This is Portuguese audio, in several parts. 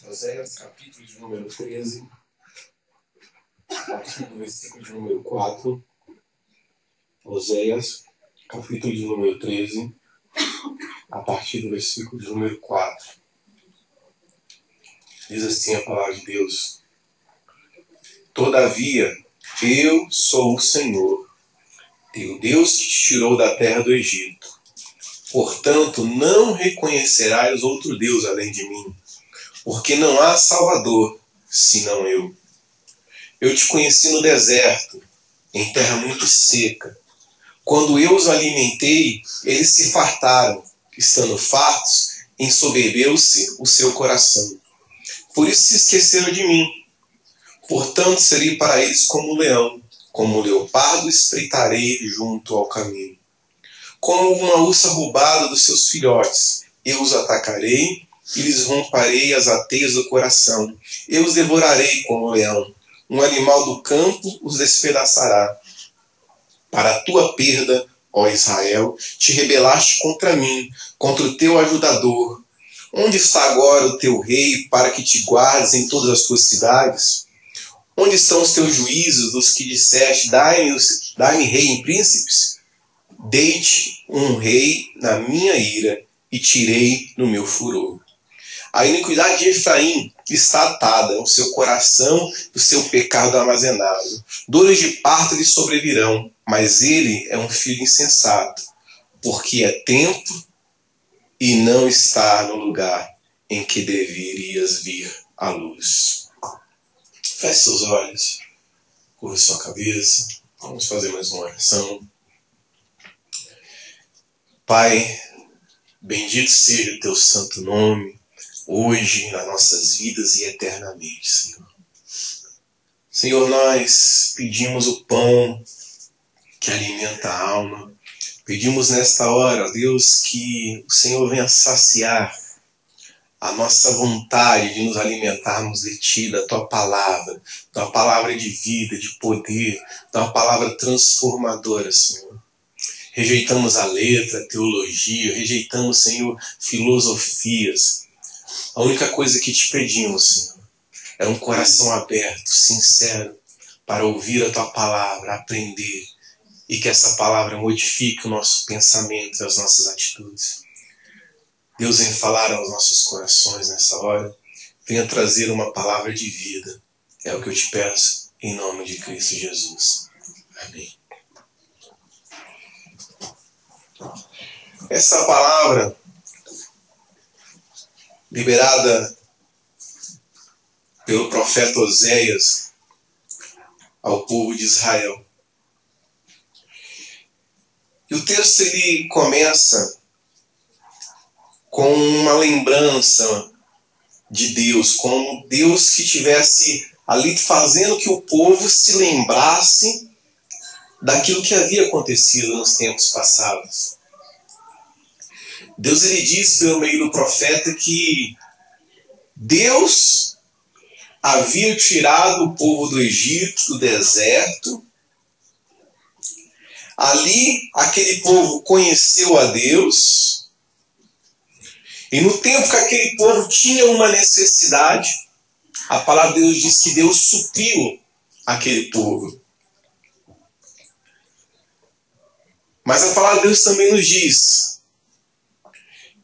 Oséias, capítulo de número 13, a partir do versículo de número 4. Oséias, capítulo de número 13, a partir do versículo de número 4. Diz assim a palavra de Deus: Todavia, eu sou o Senhor, teu Deus que te tirou da terra do Egito. Portanto, não reconhecerás outro Deus além de mim, porque não há Salvador, senão eu. Eu te conheci no deserto, em terra muito seca. Quando eu os alimentei, eles se fartaram. Estando fartos, ensoberbeu-se o seu coração. Por isso se esqueceram de mim. Portanto, serei para eles como um leão, como um leopardo espreitarei junto ao caminho. Como uma ursa roubada dos seus filhotes, eu os atacarei e lhes romperei as ateias do coração. Eu os devorarei como um leão. Um animal do campo os despedaçará. Para a tua perda, ó Israel, te rebelaste contra mim, contra o teu ajudador. Onde está agora o teu rei para que te guardes em todas as tuas cidades? Onde estão os teus juízos, dos que disseste, dai-me rei em príncipes? Dei-te um rei na minha ira e tirei no meu furor. A iniquidade de Efraim está atada, o seu coração e o seu pecado armazenado. Dores de parto lhe sobrevirão, mas ele é um filho insensato, porque é tempo e não está no lugar em que deverias vir à luz. Feche seus olhos, curva sua cabeça, vamos fazer mais uma oração. Pai, bendito seja o teu santo nome, hoje, nas nossas vidas e eternamente, Senhor. Senhor, nós pedimos o pão que alimenta a alma. Pedimos nesta hora, Deus, que o Senhor venha saciar a nossa vontade de nos alimentarmos de Ti, da Tua palavra de vida, de poder, da Tua palavra transformadora, Senhor. Rejeitamos a letra, a teologia, rejeitamos, Senhor, filosofias. A única coisa que te pedimos, Senhor, é um coração aberto, sincero, para ouvir a Tua palavra, aprender, e que essa palavra modifique o nosso pensamento e as nossas atitudes. Deus vem falar aos nossos corações nessa hora, venha trazer uma palavra de vida. É o que eu te peço, em nome de Cristo Jesus. Amém. Essa palavra, liberada pelo profeta Oséias ao povo de Israel. E o texto ele começa com uma lembrança de Deus, como Deus que estivesse ali fazendo que o povo se lembrasse daquilo que havia acontecido nos tempos passados. Deus ele diz pelo meio do profeta que Deus havia tirado o povo do Egito, do deserto. Ali, aquele povo conheceu a Deus. E no tempo que aquele povo tinha uma necessidade, a palavra de Deus diz que Deus supriu aquele povo. Mas a palavra de Deus também nos diz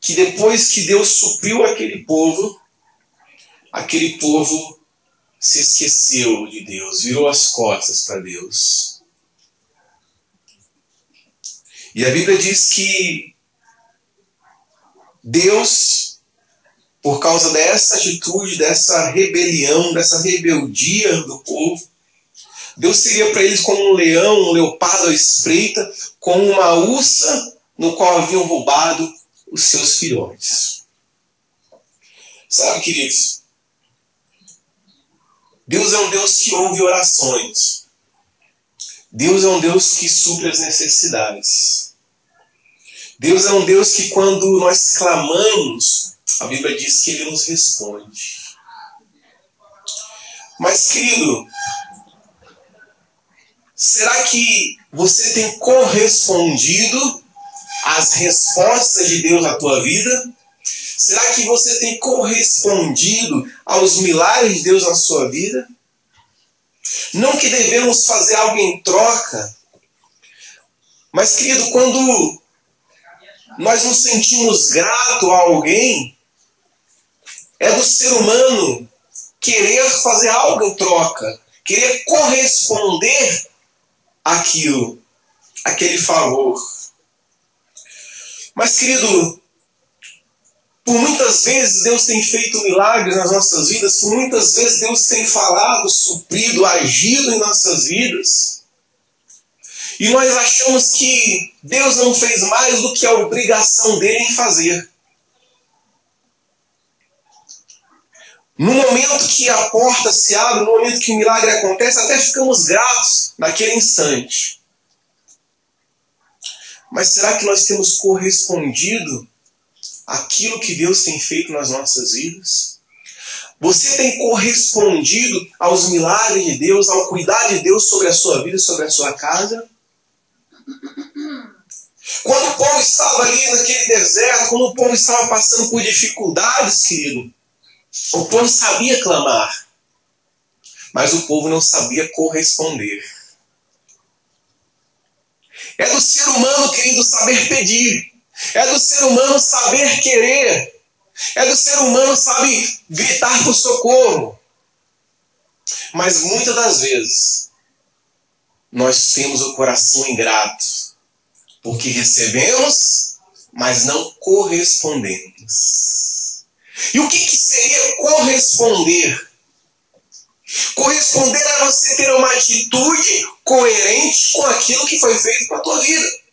que depois que Deus supriu aquele povo se esqueceu de Deus, virou as costas para Deus. E a Bíblia diz que Deus, por causa dessa atitude, dessa rebelião, dessa rebeldia do povo, Deus seria para eles como um leão, um leopardo à espreita, como uma ursa no qual haviam roubado os seus filhotes. Sabe, queridos, Deus é um Deus que ouve orações. Deus é um Deus que supre as necessidades. Deus é um Deus que quando nós clamamos, a Bíblia diz que Ele nos responde. Mas, querido, será que você tem correspondido às respostas de Deus na tua vida? Será que você tem correspondido aos milagres de Deus na sua vida? Não que devemos fazer algo em troca, mas, querido, quando nós nos sentimos gratos a alguém, é do ser humano querer fazer algo em troca, querer corresponder àquilo, àquele favor. Mas, querido, por muitas vezes Deus tem feito milagres nas nossas vidas, por muitas vezes Deus tem falado, suprido, agido em nossas vidas. E nós achamos que Deus não fez mais do que a obrigação dele em fazer. No momento que a porta se abre, no momento que o milagre acontece, até ficamos gratos naquele instante. Mas será que nós temos correspondido àquilo que Deus tem feito nas nossas vidas? Você tem correspondido aos milagres de Deus, ao cuidar de Deus sobre a sua vida, sobre a sua casa? Quando o povo estava ali naquele deserto, quando o povo estava passando por dificuldades, querido, o povo sabia clamar, mas o povo não sabia corresponder. É do ser humano, querido, saber pedir. É do ser humano saber querer. É do ser humano, sabe, gritar por socorro. Mas muitas das vezes, nós temos o coração ingrato, porque recebemos, mas não correspondemos. E o que seria corresponder? Corresponder é você ter uma atitude coerente com aquilo que foi feito para a tua vida.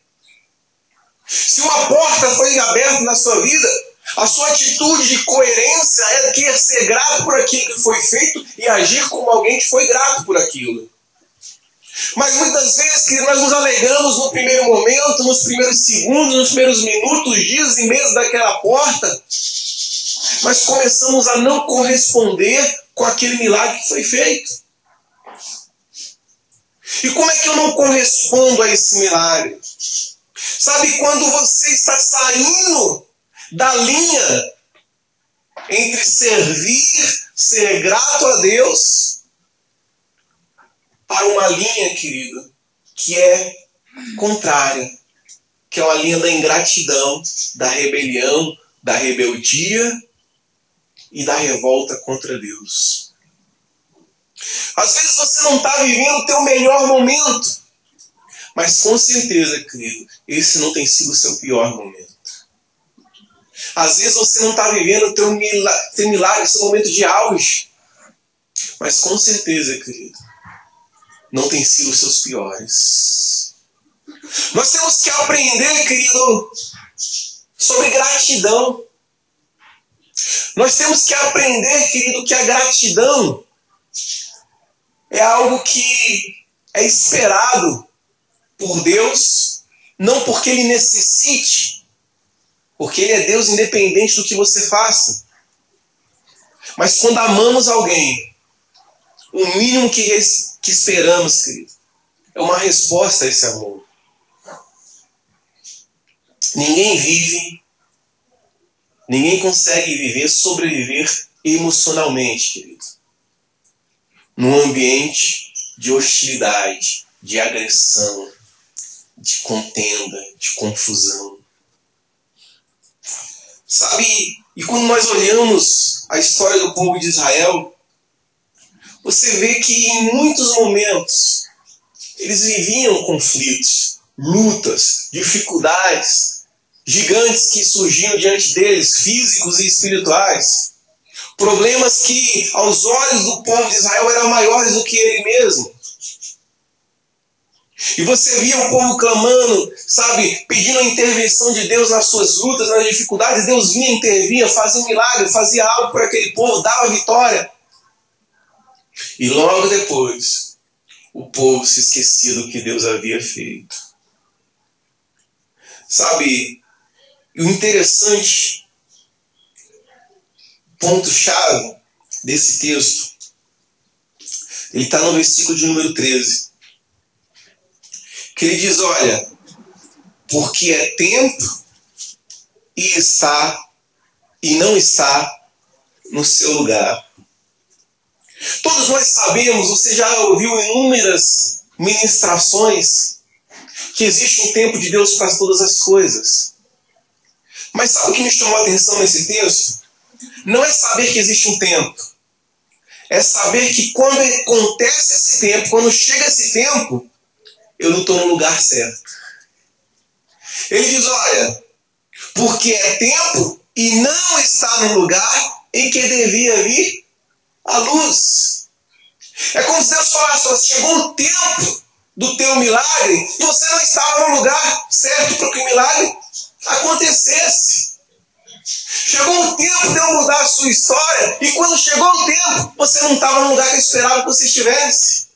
Se uma porta foi aberta na sua vida, a sua atitude de coerência é querer ser grato por aquilo que foi feito e agir como alguém que foi grato por aquilo. Mas muitas vezes que nós nos alegramos no primeiro momento, nos primeiros segundos, nos primeiros minutos, dias e meses daquela porta, mas começamos a não corresponder com aquele milagre que foi feito. E como é que eu não correspondo a esse milagre? Sabe, quando você está saindo da linha entre servir, ser grato a Deus, para uma linha, querido, que é contrária, que é uma linha da ingratidão, da rebelião, da rebeldia e da revolta contra Deus. Às vezes você não está vivendo o teu melhor momento, mas com certeza, querido, esse não tem sido o seu pior momento. Às vezes você não está vivendo o teu milagre, seu momento de auge, mas com certeza, querido, não tem sido os seus piores. Nós temos que aprender, querido, sobre gratidão. Nós temos que aprender, querido, que a gratidão é algo que é esperado por Deus, não porque Ele necessite, porque Ele é Deus independente do que você faça. Mas quando amamos alguém, o mínimo que esperamos, querido, é uma resposta a esse amor. Ninguém consegue viver, sobreviver emocionalmente, querido, num ambiente de hostilidade, de agressão, de contenda, de confusão. Sabe, e quando nós olhamos a história do povo de Israel, você vê que em muitos momentos eles viviam conflitos, lutas, dificuldades, gigantes que surgiam diante deles, físicos e espirituais. Problemas que aos olhos do povo de Israel eram maiores do que ele mesmo. E você via o povo clamando, sabe, pedindo a intervenção de Deus nas suas lutas, nas dificuldades. Deus vinha, intervinha, fazia um milagre, fazia algo por aquele povo, dava vitória. E logo depois, o povo se esquecia do que Deus havia feito. Sabe, e o interessante, ponto-chave desse texto, ele está no versículo de número 13. Que ele diz, olha, porque é tempo e está e não está no seu lugar. Todos nós sabemos, você já ouviu inúmeras ministrações, que existe um tempo de Deus para todas as coisas. Mas sabe o que me chamou a atenção nesse texto? Não é saber que existe um tempo. É saber que quando acontece esse tempo, quando chega esse tempo, eu não estou no lugar certo. Ele diz, olha, porque é tempo e não está no lugar em que devia vir a luz. É como se Deus falasse, chegou o tempo do teu milagre e você não estava no lugar certo para que o milagre acontecesse. Chegou o tempo de eu mudar a sua história e quando chegou o tempo, você não estava no lugar que eu esperava que você estivesse.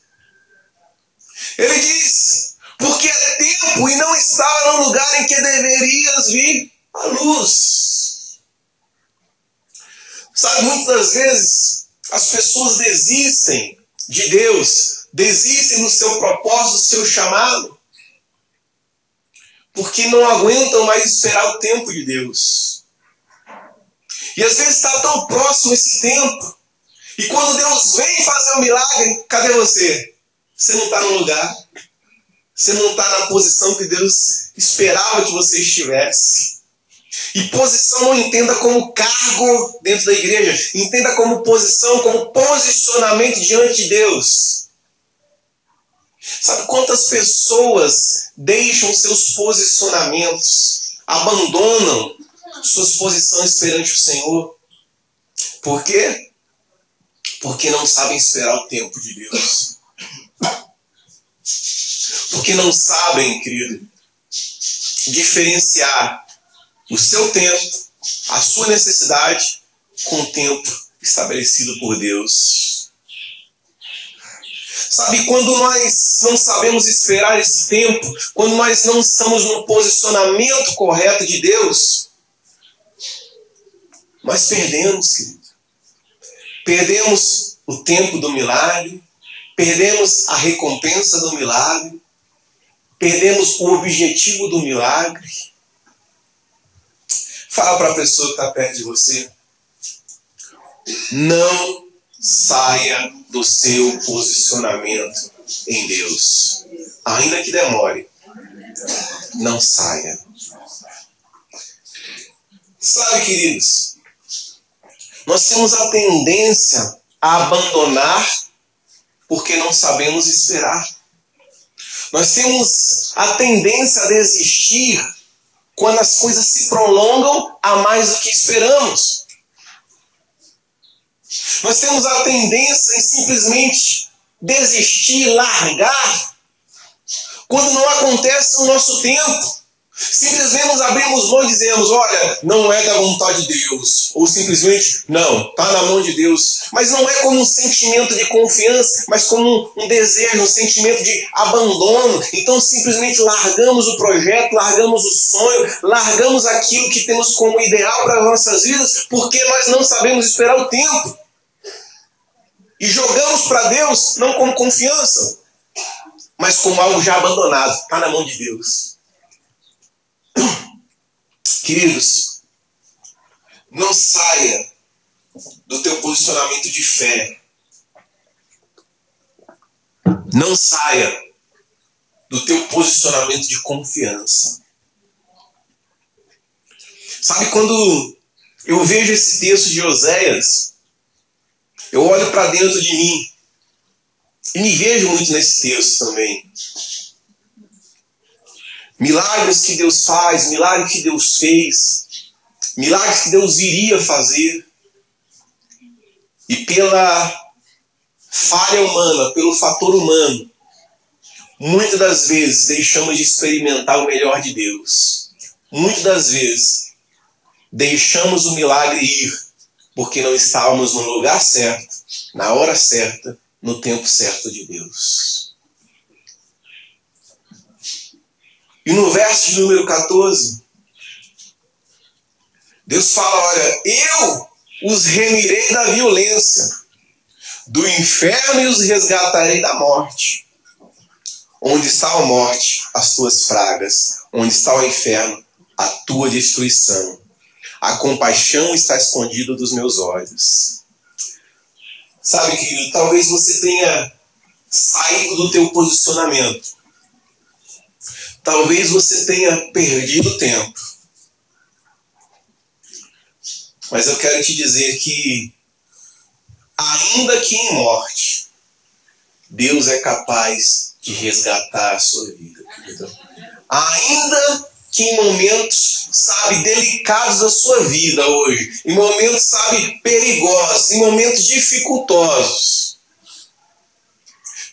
Ele diz, porque é tempo e não estava no lugar em que deverias vir a luz. Sabe, muitas vezes as pessoas desistem de Deus, desistem do seu propósito, do seu chamado, porque não aguentam mais esperar o tempo de Deus. E às vezes está tão próximo esse tempo, e quando Deus vem fazer um milagre, cadê você? Você não está no lugar, você não está na posição que Deus esperava que você estivesse. E posição não entenda como cargo dentro da igreja, entenda como posição, como posicionamento diante de Deus. Sabe quantas pessoas deixam seus posicionamentos, abandonam suas posições perante o Senhor? Por quê? Porque não sabem esperar o tempo de Deus. Porque não sabem, querido, diferenciar o seu tempo, a sua necessidade, com o tempo estabelecido por Deus. Sabe, quando nós não sabemos esperar esse tempo, quando nós não estamos no posicionamento correto de Deus, nós perdemos, querido. Perdemos o tempo do milagre, perdemos a recompensa do milagre, perdemos o objetivo do milagre. Fala para a pessoa que está perto de você. Não saia do seu posicionamento em Deus. Ainda que demore. Não saia. Sabe, queridos, nós temos a tendência a abandonar porque não sabemos esperar. Nós temos a tendência a desistir quando as coisas se prolongam a mais do que esperamos. Nós temos a tendência em simplesmente desistir, largar, quando não acontece no nosso tempo. Simplesmente abrimos mão e dizemos, olha, não é da vontade de Deus. Ou simplesmente, não, está na mão de Deus. Mas não é como um sentimento de confiança, mas como um desejo, um sentimento de abandono. Então simplesmente largamos o projeto, largamos o sonho, largamos aquilo que temos como ideal para as nossas vidas, porque nós não sabemos esperar o tempo. E jogamos para Deus, não como confiança, mas como algo já abandonado. Está na mão de Deus. Queridos, não saia do teu posicionamento de fé. Não saia do teu posicionamento de confiança. Sabe, quando eu vejo esse texto de Oséias, eu olho para dentro de mim e me vejo muito nesse texto também. Milagres que Deus faz, milagres que Deus fez, milagres que Deus iria fazer. E pela falha humana, pelo fator humano, muitas das vezes deixamos de experimentar o melhor de Deus. Muitas das vezes deixamos o milagre ir, porque não estávamos no lugar certo, na hora certa, no tempo certo de Deus. E no verso de número 14, Deus fala, olha, eu os remirei da violência, do inferno e os resgatarei da morte. Onde está a morte, as tuas pragas, onde está o inferno, a tua destruição. A compaixão está escondida dos meus olhos. Sabe, querido, talvez você tenha saído do teu posicionamento. Talvez você tenha perdido tempo. Mas eu quero te dizer que, ainda que em morte, Deus é capaz de resgatar a sua vida, querido. Ainda que em momentos, sabe, delicados da sua vida hoje, em momentos, sabe, perigosos, em momentos dificultosos,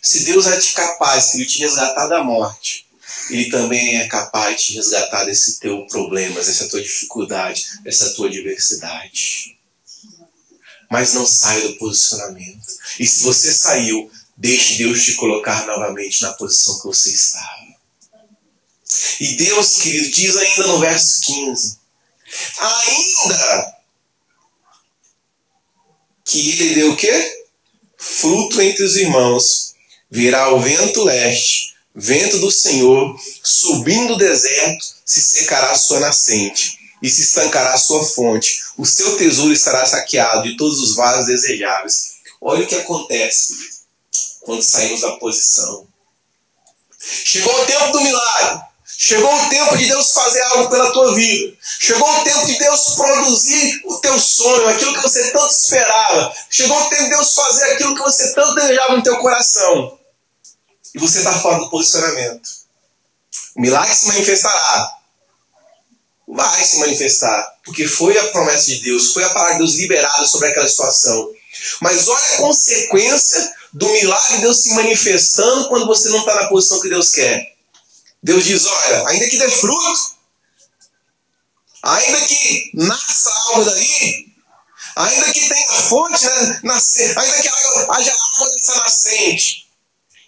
se Deus é capaz de te resgatar da morte, Ele também é capaz de te resgatar desse teu problema, dessa tua dificuldade, dessa tua adversidade. Mas não saia do posicionamento. E se você saiu, deixe Deus te colocar novamente na posição que você estava. E Deus, querido, diz ainda no verso 15, ainda que ele deu o quê? Fruto entre os irmãos, virá o vento leste, vento do Senhor, subindo o deserto, se secará a sua nascente, e se estancará a sua fonte. O seu tesouro estará saqueado de todos os vasos desejáveis. Olha o que acontece quando saímos da posição. Chegou o tempo do milagre. Chegou o tempo de Deus fazer algo pela tua vida. Chegou o tempo de Deus produzir o teu sonho, aquilo que você tanto esperava. Chegou o tempo de Deus fazer aquilo que você tanto desejava no teu coração. E você está fora do posicionamento. O milagre se manifestará. Vai se manifestar. Porque foi a promessa de Deus, foi a palavra de Deus liberada sobre aquela situação. Mas olha a consequência do milagre de Deus se manifestando quando você não está na posição que Deus quer. Deus diz, olha, ainda que dê fruto, ainda que nasça algo daí, ainda que tenha fonte, né, ainda que haja água nessa nascente,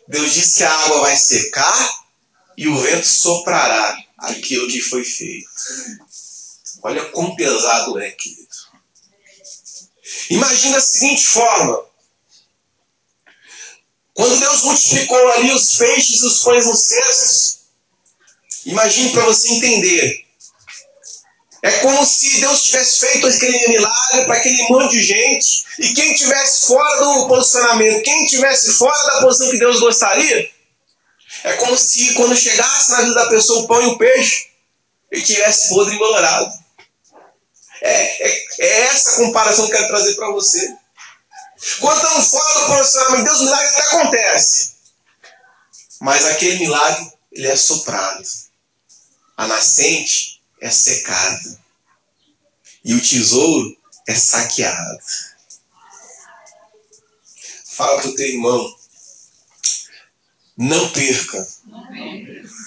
Deus diz que a água vai secar e o vento soprará aquilo que foi feito. Olha quão pesado é, querido. Imagina da seguinte forma. Quando Deus multiplicou ali os peixes e os pães nos cestos, imagine para você entender. É como se Deus tivesse feito aquele milagre para aquele monte de gente, e quem estivesse fora do posicionamento, quem estivesse fora da posição que Deus gostaria, é como se quando chegasse na vida da pessoa o pão e o peixe, ele tivesse podre e embolorado. É essa comparação que eu quero trazer para você. Quando estamos fora do posicionamento de Deus, o milagre até acontece. Mas aquele milagre, ele é soprado. A nascente é secada. E o tesouro é saqueado. Fala para o teu irmão. Não perca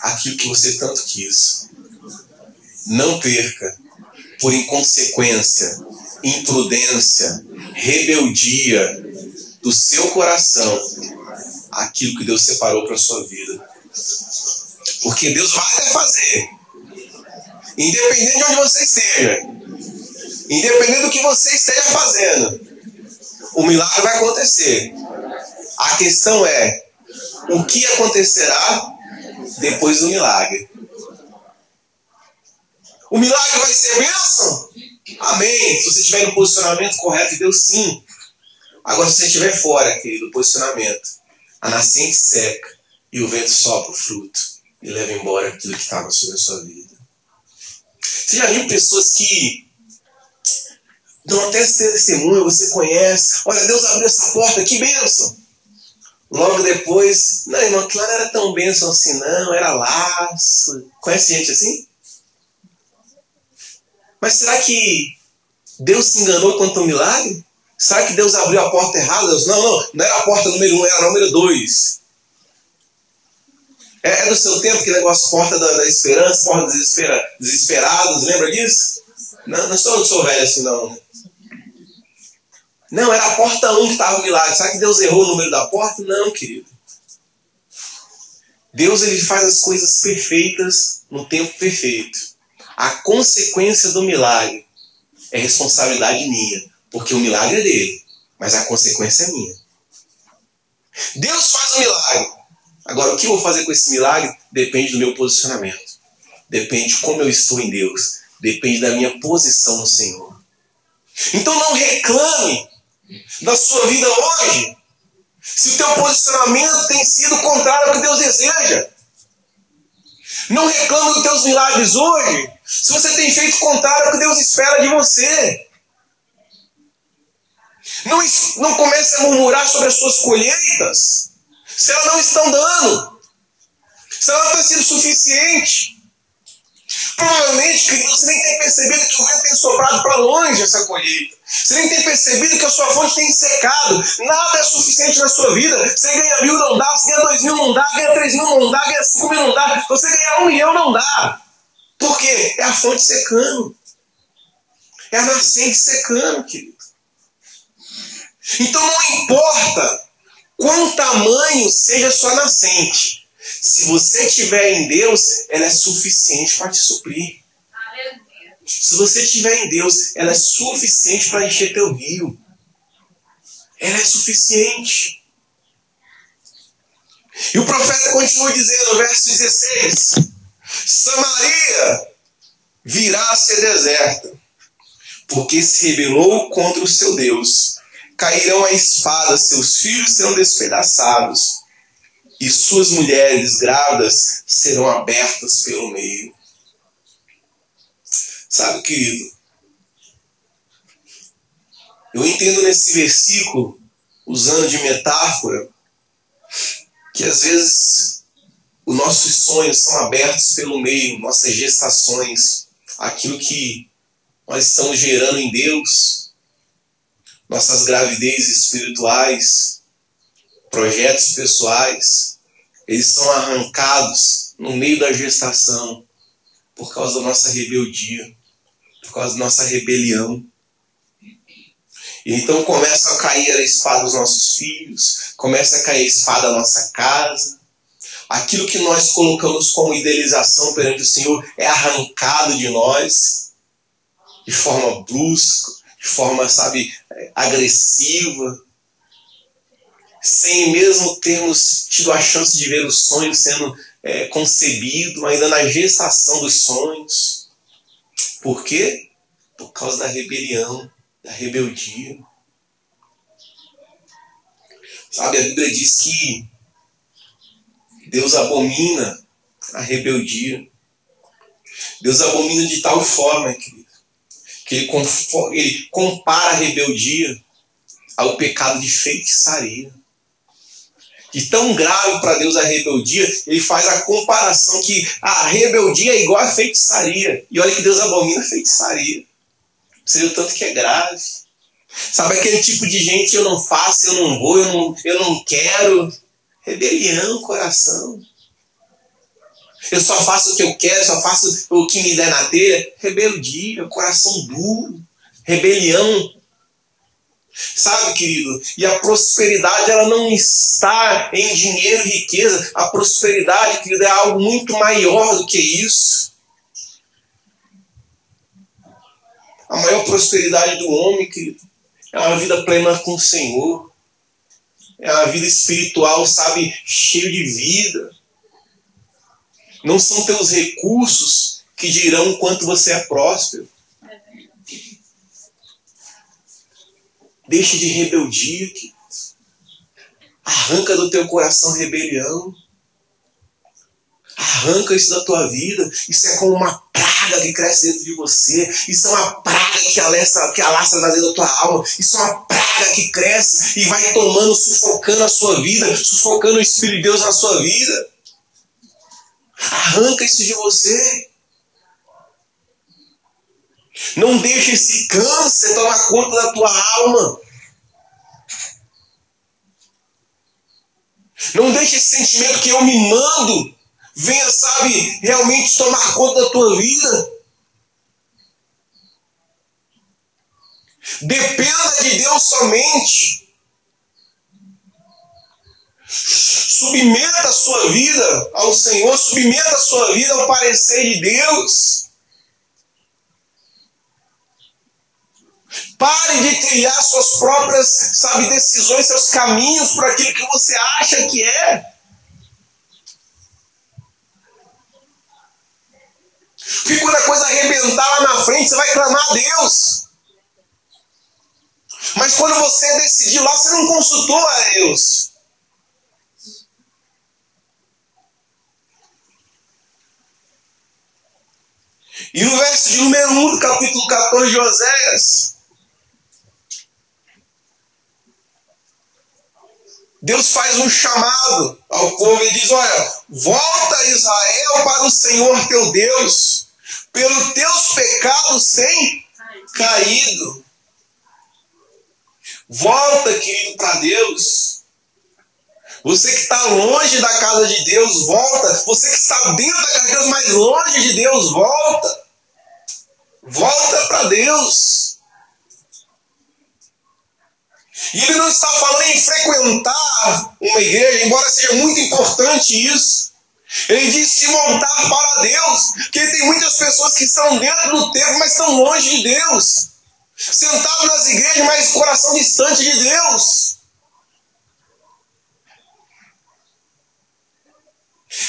aquilo que você tanto quis. Não perca por inconsequência, imprudência, rebeldia do seu coração aquilo que Deus separou para a sua vida. Porque Deus vai até fazer. Independente de onde você esteja. Independente do que você esteja fazendo. O milagre vai acontecer. A questão é, o que acontecerá depois do milagre? O milagre vai ser bênção? Amém. Se você estiver no posicionamento correto de Deus, sim. Agora, se você estiver fora, querido, do posicionamento, a nascente seca e o vento sopra o fruto e leva embora aquilo que estava sobre a sua vida. Você já viu pessoas que dão até ser testemunho, você conhece, olha, Deus abriu essa porta, que bênção! Logo depois, não, irmão, aquilo não era tão bênção assim não, era laço. Conhece gente assim? Mas será que Deus se enganou quanto ao milagre? Será que Deus abriu a porta errada? Não era a porta número 1, era a número 2. É do seu tempo que negócio porta da esperança, porta dos desesperados, lembra disso? Não sou velho assim não. Não, era a porta 1 que estava o milagre. Será que Deus errou o número da porta? Não, querido. Deus, ele faz as coisas perfeitas no tempo perfeito. A consequência do milagre é responsabilidade minha, porque o milagre é dele, mas a consequência é minha. Deus faz o milagre. Agora, o que eu vou fazer com esse milagre depende do meu posicionamento. Depende de como eu estou em Deus. Depende da minha posição no Senhor. Então não reclame da sua vida hoje se o teu posicionamento tem sido contrário ao que Deus deseja. Não reclame dos teus milagres hoje se você tem feito contrário ao que Deus espera de você. Não comece a murmurar sobre as suas colheitas se elas não estão dando, se elas não têm sido suficientes. Provavelmente, querido, você nem tem percebido que o vento tem soprado para longe essa colheita. Você nem tem percebido que a sua fonte tem secado. Nada é suficiente na sua vida. Você ganha 1.000 não dá, você ganha 2.000 não dá, ganha 3.000 não dá, ganha 5.000 não dá. Você ganhar 1 milhão não dá. Por quê? É a fonte secando. É a nascente secando, querido. Então não importa quão tamanho seja a sua nascente. Se você estiver em Deus, ela é suficiente para te suprir. Se você estiver em Deus, ela é suficiente para encher teu rio. Ela é suficiente. E o profeta continua dizendo no verso 16: Samaria virá a ser deserta, porque se rebelou contra o seu Deus. Cairão a espada, seus filhos serão despedaçados, e suas mulheres grávidas serão abertas pelo meio. Sabe, querido, eu entendo nesse versículo, usando de metáfora, que às vezes os nossos sonhos são abertos pelo meio, nossas gestações, aquilo que nós estamos gerando em Deus, nossas gravidezes espirituais, projetos pessoais, eles são arrancados no meio da gestação por causa da nossa rebeldia, por causa da nossa rebelião. E então começa a cair a espada dos nossos filhos, começa a cair a espada da nossa casa. Aquilo que nós colocamos como idealização perante o Senhor é arrancado de nós de forma brusca, de forma, agressiva, sem mesmo termos tido a chance de ver o sonho sendo concebido, ainda na gestação dos sonhos. Por quê? Por causa da rebelião, da rebeldia. A Bíblia diz que Deus abomina a rebeldia. Deus abomina de tal forma, querido, que ele compara a rebeldia ao pecado de feitiçaria. De tão grave para Deus a rebeldia, ele faz a comparação que a rebeldia é igual a feitiçaria. E olha que Deus abomina a feitiçaria. Você vê o tanto que é grave. Sabe aquele tipo de gente, eu não faço, eu não vou, eu não quero. Rebelião, coração. Eu só faço o que eu quero, só faço o que me der na telha. Rebeldia, coração duro. Rebelião. Sabe, querido? E a prosperidade, ela não está em dinheiro e riqueza. A prosperidade, querido, é algo muito maior do que isso. A maior prosperidade do homem, querido, é uma vida plena com o Senhor. É uma vida espiritual, cheio de vida. Não são teus recursos que dirão o quanto você é próspero. Deixa de rebeldia, querido. Arranca do teu coração rebelião. Arranca isso da tua vida. Isso é como uma praga que cresce dentro de você. Isso é uma praga que alastra dentro da tua alma. Isso é uma praga que cresce e vai tomando, sufocando a sua vida, sufocando o Espírito de Deus na sua vida. Arranca isso de você. Não deixe esse câncer tomar conta da tua alma. Não deixe esse sentimento que eu me mando venha, realmente tomar conta da tua vida. Dependa de Deus somente. Submeta a sua vida ao Senhor, submeta a sua vida ao parecer de Deus. Pare de trilhar suas próprias, decisões, seus caminhos por aquilo que você acha que é. Porque quando a coisa arrebentar lá na frente, você vai clamar a Deus. Mas quando você decidiu lá, você não consultou a Deus. E no verso de número 1 do capítulo 14 de Oséias, Deus faz um chamado ao povo e diz: olha, volta Israel para o Senhor teu Deus, pelos teus pecados têm caído. Volta, querido, para Deus. Você que está longe da casa de Deus, volta. Você que está dentro da casa de Deus, mas longe de Deus, volta. Volta para Deus. E ele não está falando em frequentar uma igreja, embora seja muito importante isso. Ele diz se voltar para Deus, porque tem muitas pessoas que estão dentro do templo, mas estão longe de Deus. Sentados nas igrejas, mas coração distante de Deus.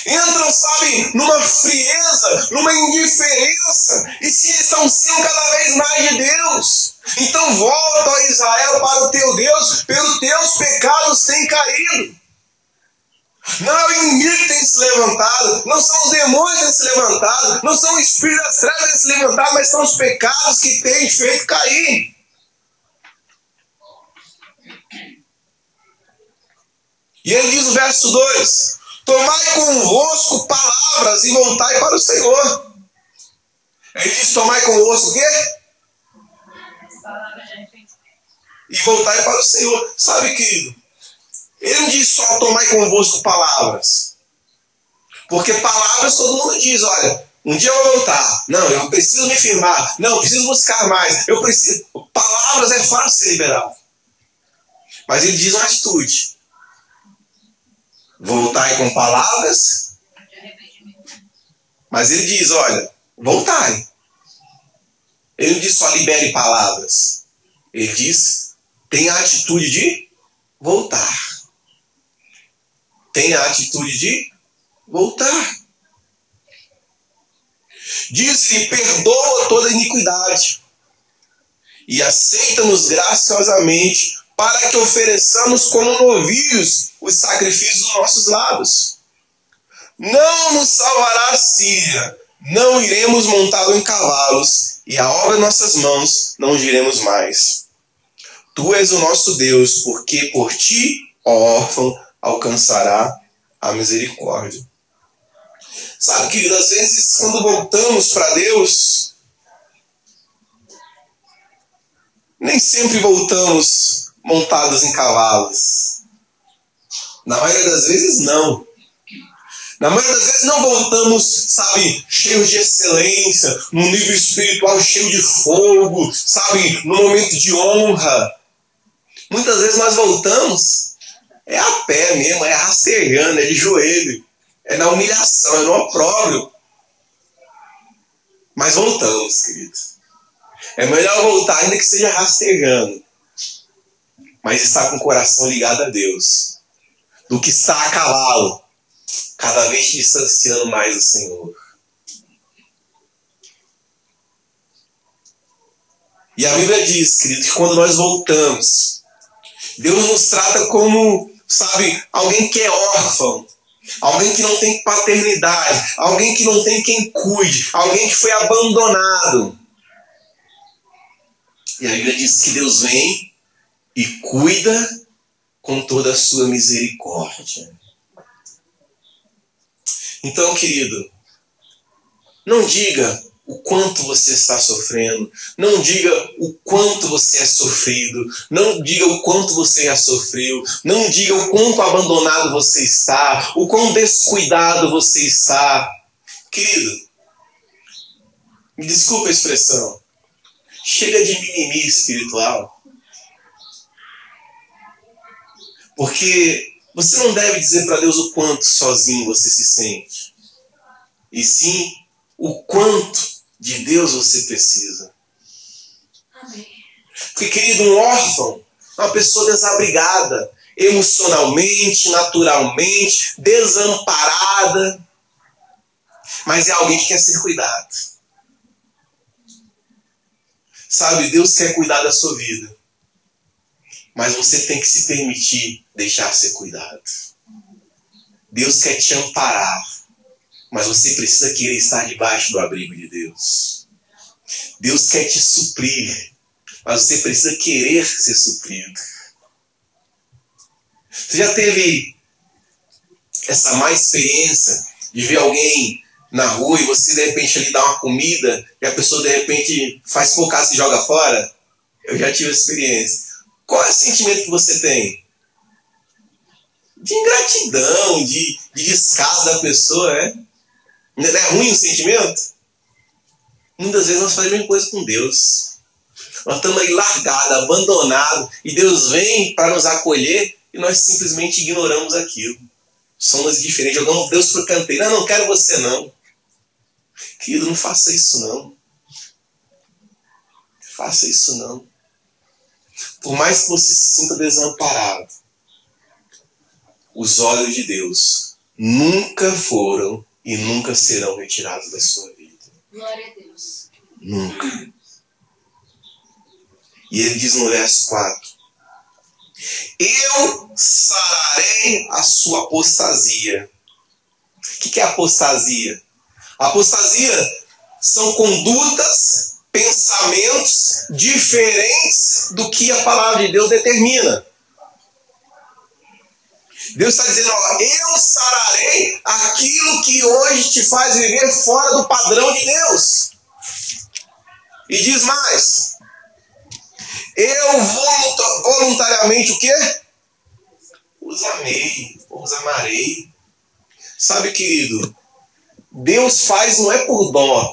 Entram, sabe, numa frieza, numa indiferença, e se distanciam cada vez mais de Deus. Então volta, ó Israel, para o teu Deus, pelos teus pecados têm caído. Não é o inimigo que tem se levantado, não são os demônios que têm se levantado, não são os espíritos das trevas que têm se levantado, mas são os pecados que têm feito cair. E ele diz no verso 2: tomai convosco palavras e voltai para o Senhor. Ele diz: tomai convosco o quê? E voltai para o Senhor. Sabe, querido, ele não diz só tomai convosco palavras. Porque palavras todo mundo diz: olha, um dia eu vou voltar. Não, eu preciso me firmar. Não, eu preciso buscar mais. Eu preciso. Palavras é fácil ser liberal. Mas ele diz uma atitude. Voltai com palavras. Mas ele diz: olha, voltai. Ele não diz só libere palavras. Ele diz: tenha a atitude de voltar. Tenha a atitude de voltar. Diz-lhe: perdoa toda iniquidade e aceita-nos graciosamente, para que ofereçamos como novilhos os sacrifícios dos nossos lábios. Não nos salvará a Síria, não iremos montado em cavalos, e a obra de nossas mãos não diremos mais. Tu és o nosso Deus, porque por ti, ó órfão, alcançará a misericórdia. Sabe, querido, às vezes quando voltamos para Deus, nem sempre voltamos montados em cavalos. Na maioria das vezes não. Na maioria das vezes não voltamos, sabe, cheios de excelência, num nível espiritual cheio de fogo, sabe, num momento de honra. Muitas vezes nós voltamos a pé mesmo, rastejando, de joelho, na humilhação, no opróbrio. Mas voltamos, queridos. É melhor voltar ainda que seja rastejando, mas estar com o coração ligado a Deus, do que estar a cavalo, cada vez te distanciando mais do Senhor. E a Bíblia diz, querido, que quando nós voltamos, Deus nos trata como, sabe, alguém que é órfão, alguém que não tem paternidade, alguém que não tem quem cuide, alguém que foi abandonado. E a Bíblia diz que Deus vem e cuida com toda a sua misericórdia. Então, querido, não diga o quanto você está sofrendo, não diga o quanto você é sofrido, não diga o quanto você já sofreu, não diga o quanto abandonado você está, o quão descuidado você está. Querido, me desculpa a expressão, chega de mimimi espiritual. Porque você não deve dizer para Deus o quanto sozinho você se sente, e sim o quanto de Deus você precisa. Amém. Porque, querido, um órfão é uma pessoa desabrigada, emocionalmente, naturalmente, desamparada, mas é alguém que quer ser cuidado. Sabe, Deus quer cuidar da sua vida. Mas você tem que se permitir deixar ser cuidado. Deus quer te amparar. Mas você precisa querer estar debaixo do abrigo de Deus. Deus quer te suprir. Mas você precisa querer ser suprido. Você já teve essa má experiência de ver alguém na rua e você de repente lhe dá uma comida e a pessoa de repente faz poucaço e joga fora? Eu já tive essa experiência. Qual é o sentimento que você tem? De ingratidão, de descaso da pessoa, né? Não é ruim o sentimento? Muitas vezes nós fazemos a mesma coisa com Deus. Nós estamos aí largados, abandonados, e Deus vem para nos acolher e nós simplesmente ignoramos aquilo. Somos diferentes, jogamos Deus para o canteiro. Não quero você não. Querido, não faça isso não. Faça isso não. Por mais que você se sinta desamparado, os olhos de Deus nunca foram e nunca serão retirados da sua vida. Glória a Deus. Nunca. E ele diz no verso 4: eu sararei a sua apostasia. O que é apostasia? Apostasia são condutas, pensamentos diferentes do que a palavra de Deus determina. Deus está dizendo, eu sararei aquilo que hoje te faz viver fora do padrão de Deus. E diz mais, eu voluntariamente o quê? Os amei, os amarei. Sabe, querido, Deus faz não é por dó.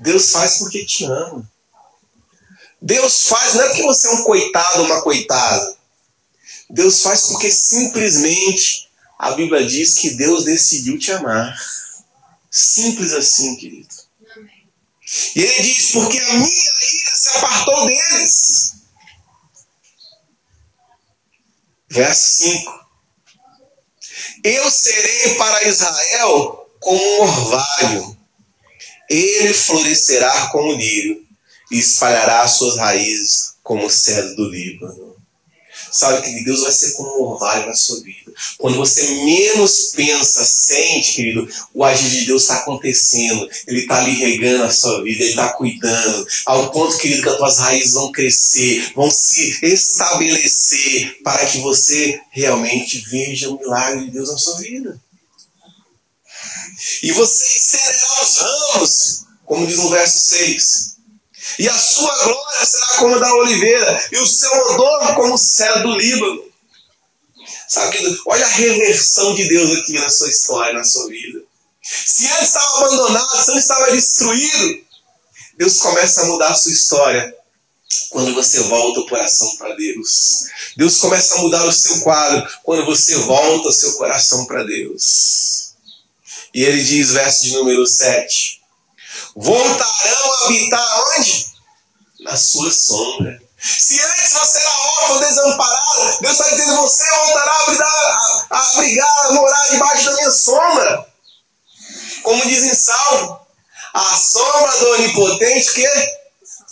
Deus faz porque te ama. Deus faz não é porque você é um coitado ou uma coitada. Deus faz porque simplesmente a Bíblia diz que Deus decidiu te amar. Simples assim, querido. Amém. E ele diz, porque a minha ira se apartou deles. Verso 5. Eu serei para Israel como um orvalho. Ele florescerá como o lírio e espalhará as suas raízes como o cedro do Líbano. Sabe que Deus vai ser como um orvalho na sua vida. Quando você menos pensa, sente, querido, o agir de Deus está acontecendo. Ele está ali regando a sua vida, Ele está cuidando. Ao ponto, querido, que as tuas raízes vão crescer, vão se estabelecer para que você realmente veja o milagre de Deus na sua vida. E você estenderá os ramos, como diz no verso 6. E a sua glória será como a da oliveira, e o seu odor como o cedro do Líbano. Sabe, querido? Olha a reversão de Deus aqui na sua história, na sua vida. Se antes estava abandonado, se antes estava destruído, Deus começa a mudar a sua história quando você volta o coração para Deus. Deus começa a mudar o seu quadro quando você volta o seu coração para Deus. E ele diz, verso de número 7, voltarão a habitar onde? Na sua sombra. Se antes você era órfão, desamparado, Deus está dizendo, você voltará a abrigar, a morar debaixo da minha sombra. Como diz em Salmo, a sombra do Onipotente, que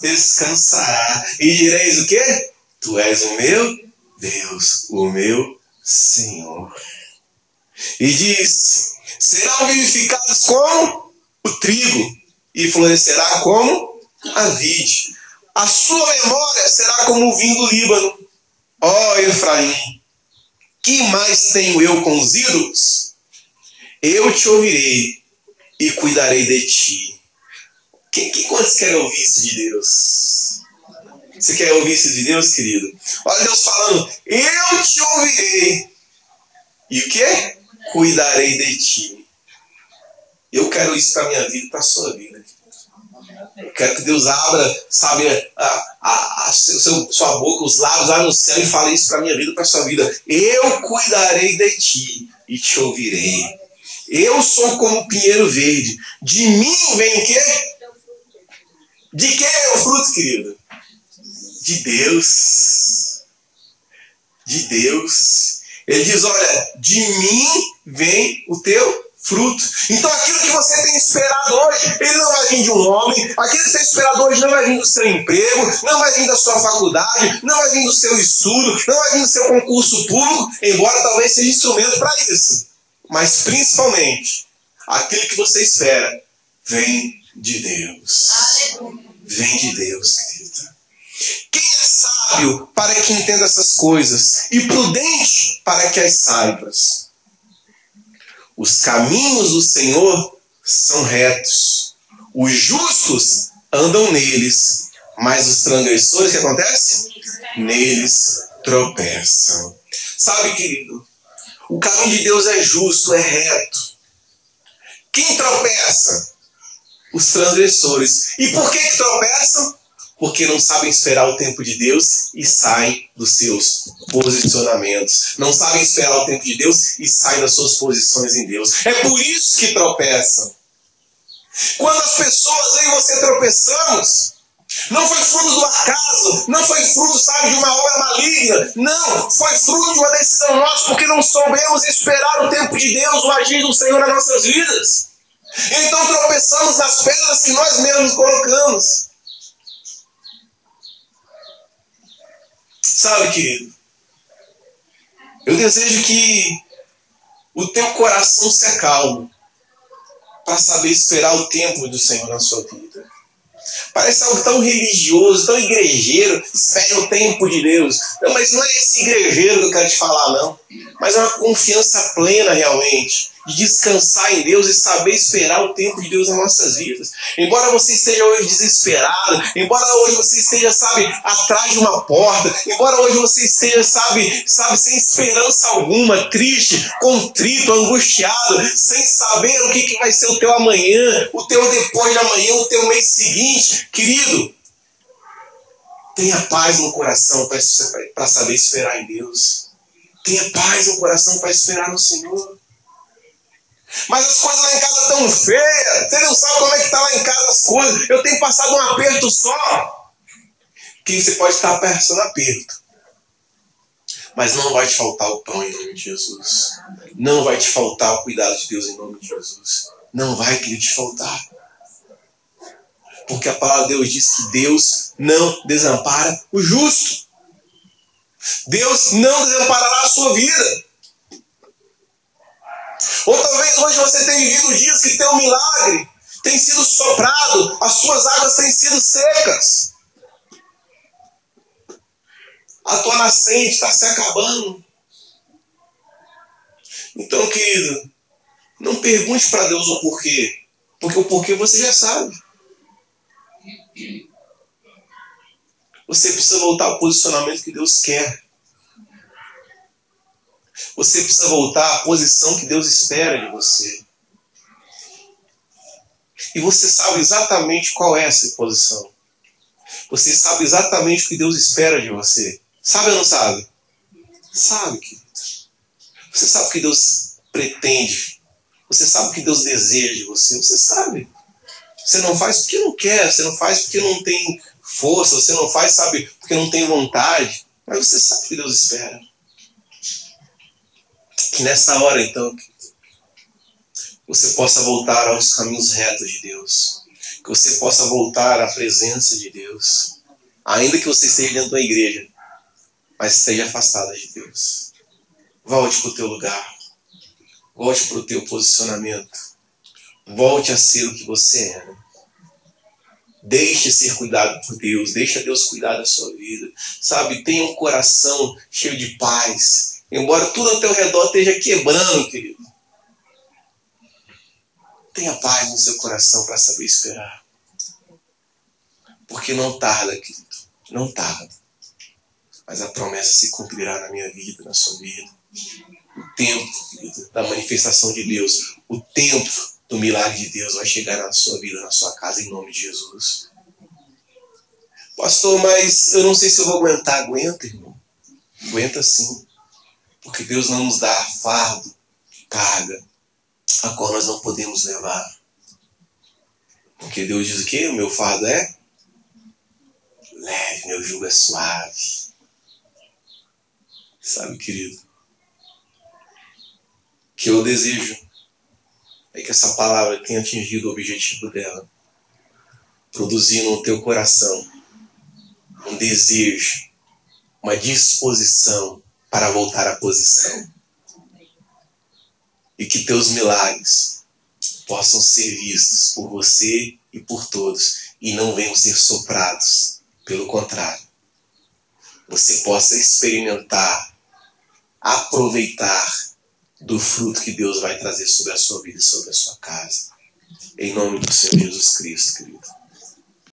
descansará. E direis o quê? Tu és o meu Deus, o meu Senhor. E diz, serão vivificados como o trigo, e florescerá como a vide. A sua memória será como o vinho do Líbano. Ó Efraim, que mais tenho eu com os ídolos? Eu te ouvirei e cuidarei de ti. Quantos querem ouvir isso de Deus? Você quer ouvir isso de Deus, querido? Olha Deus falando, eu te ouvirei. E o quê? Cuidarei de ti. Eu quero isso para a minha vida e para a sua vida. Eu quero que Deus abra, sabe, sua boca, os lábios lá no céu e fale isso para a minha vida e para a sua vida. Eu cuidarei de ti e te ouvirei. Eu sou como o pinheiro verde. De mim vem o quê? De quem é o fruto, querido? De Deus. De Deus. Ele diz, olha, de mim vem o teu fruto. Então aquilo que você tem esperado hoje, ele não vai vir de um homem, aquilo que você tem esperado hoje não vai vir do seu emprego, não vai vir da sua faculdade, não vai vir do seu estudo, não vai vir do seu concurso público, embora talvez seja instrumento para isso. Mas principalmente, aquilo que você espera vem de Deus. Vem de Deus, querido. Quem é sábio para que entenda essas coisas e prudente para que as saibas? Os caminhos do Senhor são retos. Os justos andam neles, mas os transgressores, o que acontece? Neles tropeçam. Sabe, querido, o caminho de Deus é justo, é reto. Quem tropeça? Os transgressores. E por que tropeçam? Porque não sabem esperar o tempo de Deus e saem dos seus posicionamentos. Não sabem esperar o tempo de Deus e saem das suas posições em Deus. É por isso que tropeçam. Quando as pessoas, eu e você tropeçamos, não foi fruto do acaso, não foi fruto, sabe, de uma obra maligna. Não, foi fruto de uma decisão nossa, porque não soubemos esperar o tempo de Deus, o agir do Senhor nas nossas vidas. Então tropeçamos nas pedras que nós mesmos colocamos. Sabe, querido, eu desejo que o teu coração se acalme para saber esperar o tempo do Senhor na sua vida. Parece algo tão religioso, tão igrejeiro. Espere o tempo de Deus. Não, mas não é esse igrejeiro que eu quero te falar, não. Mas é uma confiança plena, realmente, de descansar em Deus e saber esperar o tempo de Deus nas nossas vidas. Embora você esteja hoje desesperado, embora hoje você esteja, sabe, atrás de uma porta, embora hoje você esteja, sabe, sem esperança alguma, triste, contrito, angustiado, sem saber o que vai ser o teu amanhã, o teu depois de amanhã, o teu mês seguinte, querido, tenha paz no coração para saber esperar em Deus. Tenha paz no coração para esperar no Senhor. Mas as coisas lá em casa estão feias. Você não sabe como é que está lá em casa as coisas. Eu tenho passado um aperto só. Que você pode estar passando aperto. Mas não vai te faltar o pão em nome de Jesus. Não vai te faltar o cuidado de Deus em nome de Jesus. Não vai querer te faltar. Porque a palavra de Deus diz que Deus não desampara o justo. Deus não desamparará a sua vida. Ou talvez hoje você tenha vivido dias que teu milagre tem sido soprado, as suas águas têm sido secas. A tua nascente está se acabando. Então, querido, não pergunte para Deus o porquê. Porque o porquê você já sabe. Você precisa voltar ao posicionamento que Deus quer. Você precisa voltar à posição que Deus espera de você. E você sabe exatamente qual é essa posição. Você sabe exatamente o que Deus espera de você. Sabe ou não sabe? Sabe, querido. Você sabe o que Deus pretende. Você sabe o que Deus deseja de você. Você sabe. Você não faz porque não quer. Você não faz porque não tem força. Você não faz, sabe, porque não tem vontade. Mas você sabe o que Deus espera. Que nessa hora, então, você possa voltar aos caminhos retos de Deus. Que você possa voltar à presença de Deus. Ainda que você esteja dentro da igreja, mas esteja afastada de Deus. Volte para o teu lugar. Volte para o teu posicionamento. Volte a ser o que você era. Deixe ser cuidado por Deus. Deixe Deus cuidar da sua vida. Sabe, tenha um coração cheio de paz. Embora tudo ao teu redor esteja quebrando, querido. Tenha paz no seu coração para saber esperar. Porque não tarda, querido. Não tarda. Mas a promessa se cumprirá na minha vida, na sua vida. O tempo, querido, da manifestação de Deus. O tempo do milagre de Deus vai chegar na sua vida, na sua casa, em nome de Jesus. Pastor, mas eu não sei se eu vou aguentar. Aguenta, irmão. Aguenta sim. Porque Deus não nos dá fardo, carga, a qual nós não podemos levar. Porque Deus diz o quê? O meu fardo é leve, meu jugo é suave. Sabe, querido, que eu desejo Pai, que essa palavra tenha atingido o objetivo dela, produzindo no teu coração um desejo, uma disposição para voltar à posição. E que teus milagres possam ser vistos por você e por todos, e não venham ser soprados. Pelo contrário, você possa experimentar, aproveitar do fruto que Deus vai trazer sobre a sua vida e sobre a sua casa. Em nome do Senhor Jesus Cristo, querido.